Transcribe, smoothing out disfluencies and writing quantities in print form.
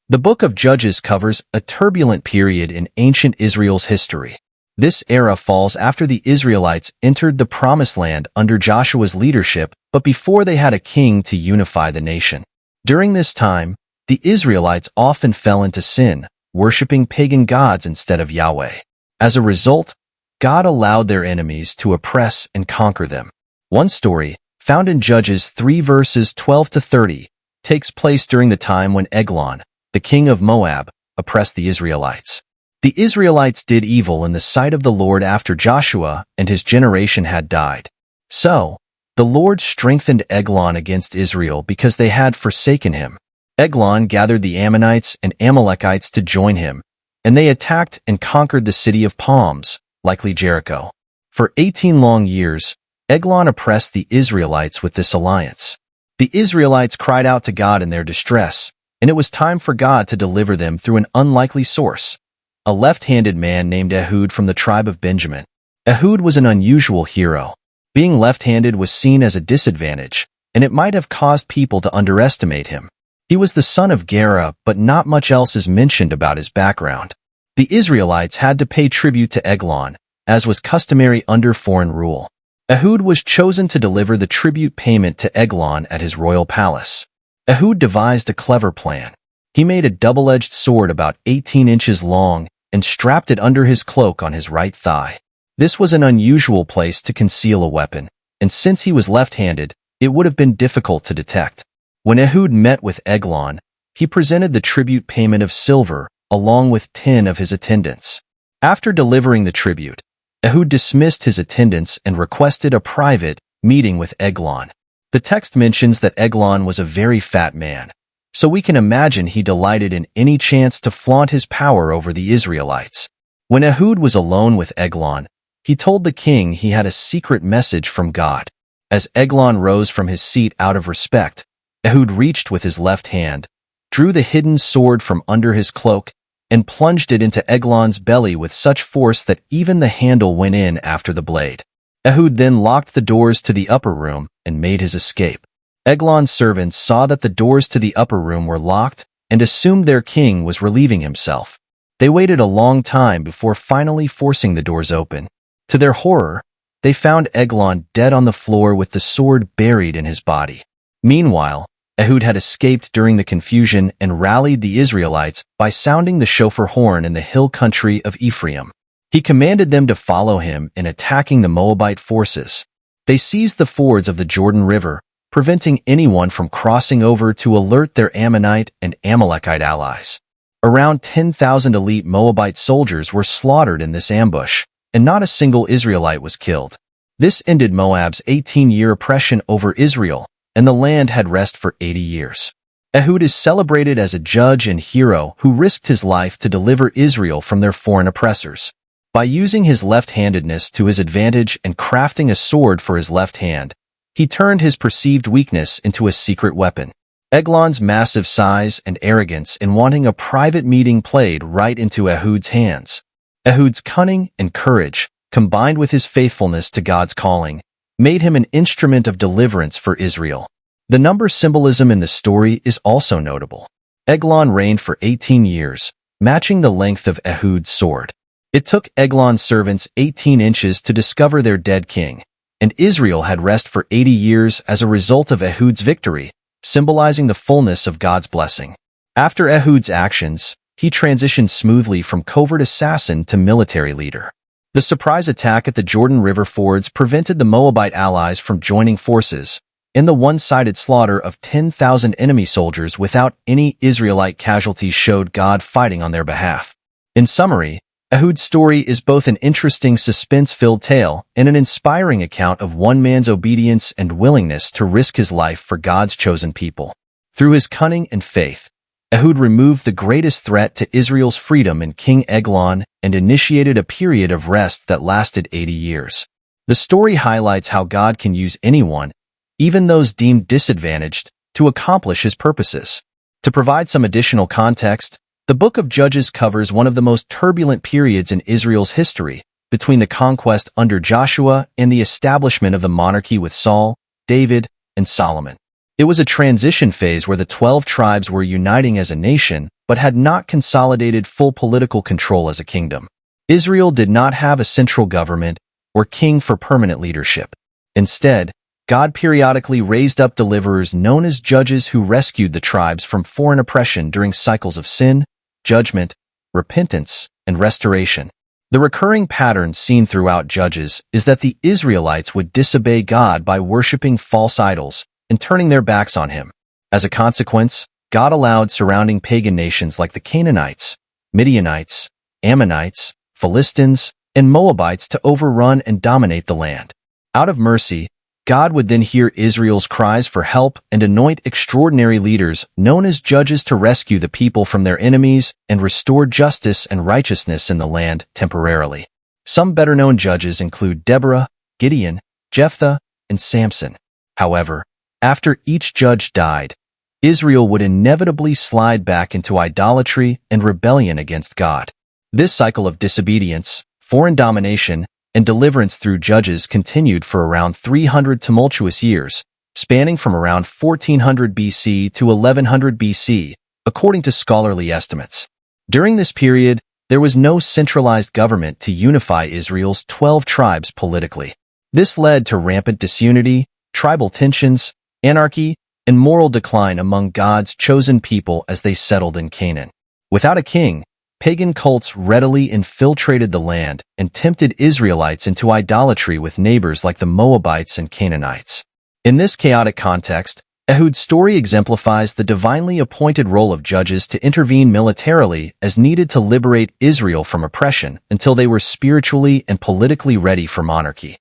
The book of Judges covers a turbulent period in ancient Israel's history. This era falls after the Israelites entered the Promised Land under Joshua's leadership, but before they had a king to unify the nation. During this time, the Israelites often fell into sin, worshipping pagan gods instead of Yahweh. As a result, God allowed their enemies to oppress and conquer them. One story, found in Judges 3 verses 12 to 30, takes place during the time when Eglon, the king of Moab, oppressed the Israelites. The Israelites did evil in the sight of the Lord after Joshua and his generation had died. So, the Lord strengthened Eglon against Israel because they had forsaken him. Eglon gathered the Ammonites and Amalekites to join him, and they attacked and conquered the city of palms, likely Jericho. For 18 long years, Eglon oppressed the Israelites with this alliance. The Israelites cried out to God in their distress, and it was time for God to deliver them through an unlikely source, a left-handed man named Ehud from the tribe of Benjamin. Ehud was an unusual hero. Being left-handed was seen as a disadvantage, and it might have caused people to underestimate him. He was the son of Gera, but not much else is mentioned about his background. The Israelites had to pay tribute to Eglon, as was customary under foreign rule. Ehud was chosen to deliver the tribute payment to Eglon at his royal palace. Ehud devised a clever plan. He made a double-edged sword about 18 inches long and strapped it under his cloak on his right thigh. This was an unusual place to conceal a weapon, and since he was left-handed, it would have been difficult to detect. When Ehud met with Eglon, he presented the tribute payment of silver, along with 10 of his attendants. After delivering the tribute, Ehud dismissed his attendants and requested a private meeting with Eglon. The text mentions that Eglon was a very fat man, so we can imagine he delighted in any chance to flaunt his power over the Israelites. When Ehud was alone with Eglon, he told the king he had a secret message from God. As Eglon rose from his seat out of respect, Ehud reached with his left hand, drew the hidden sword from under his cloak, and plunged it into Eglon's belly with such force that even the handle went in after the blade. Ehud then locked the doors to the upper room and made his escape. Eglon's servants saw that the doors to the upper room were locked and assumed their king was relieving himself. They waited a long time before finally forcing the doors open. To their horror, they found Eglon dead on the floor with the sword buried in his body. Meanwhile, Ehud had escaped during the confusion and rallied the Israelites by sounding the shofar horn in the hill country of Ephraim. He commanded them to follow him in attacking the Moabite forces. They seized the fords of the Jordan River, preventing anyone from crossing over to alert their Ammonite and Amalekite allies. Around 10,000 elite Moabite soldiers were slaughtered in this ambush, and not a single Israelite was killed. This ended Moab's 18-year oppression over Israel, and the land had rest for 80 years. Ehud is celebrated as a judge and hero who risked his life to deliver Israel from their foreign oppressors. By using his left-handedness to his advantage and crafting a sword for his left hand, he turned his perceived weakness into a secret weapon. Eglon's massive size and arrogance in wanting a private meeting played right into Ehud's hands. Ehud's cunning and courage, combined with his faithfulness to God's calling, made him an instrument of deliverance for Israel. The number symbolism in the story is also notable. Eglon reigned for 18 years, matching the length of Ehud's sword. It took Eglon's servants 18 inches to discover their dead king, and Israel had rest for 80 years as a result of Ehud's victory, symbolizing the fullness of God's blessing. After Ehud's actions, he transitioned smoothly from covert assassin to military leader. The surprise attack at the Jordan River fords prevented the Moabite allies from joining forces, and the one-sided slaughter of 10,000 enemy soldiers without any Israelite casualties showed God fighting on their behalf. In summary, Ehud's story is both an interesting suspense-filled tale and an inspiring account of one man's obedience and willingness to risk his life for God's chosen people. Through his cunning and faith, Ehud removed the greatest threat to Israel's freedom in King Eglon and initiated a period of rest that lasted 80 years. The story highlights how God can use anyone, even those deemed disadvantaged, to accomplish his purposes. To provide some additional context, the book of Judges covers one of the most turbulent periods in Israel's history, between the conquest under Joshua and the establishment of the monarchy with Saul, David, and Solomon. It was a transition phase where the 12 tribes were uniting as a nation, but had not consolidated full political control as a kingdom. Israel did not have a central government or king for permanent leadership. Instead, God periodically raised up deliverers known as judges who rescued the tribes from foreign oppression during cycles of sin, judgment, repentance, and restoration. The recurring pattern seen throughout Judges is that the Israelites would disobey God by worshiping false idols and turning their backs on him. As a consequence, God allowed surrounding pagan nations like the Canaanites, Midianites, Ammonites, Philistines, and Moabites to overrun and dominate the land. Out of mercy, God would then hear Israel's cries for help and anoint extraordinary leaders known as judges to rescue the people from their enemies and restore justice and righteousness in the land temporarily. Some better-known judges include Deborah, Gideon, Jephthah, and Samson. However, after each judge died, Israel would inevitably slide back into idolatry and rebellion against God. This cycle of disobedience, foreign domination, and deliverance through judges continued for around 300 tumultuous years, spanning from around 1400 BC to 1100 BC, according to scholarly estimates. During this period, there was no centralized government to unify Israel's 12 tribes politically. This led to rampant disunity, tribal tensions, anarchy, and moral decline among God's chosen people as they settled in Canaan. Without a king, pagan cults readily infiltrated the land and tempted Israelites into idolatry with neighbors like the Moabites and Canaanites. In this chaotic context, Ehud's story exemplifies the divinely appointed role of judges to intervene militarily as needed to liberate Israel from oppression until they were spiritually and politically ready for monarchy.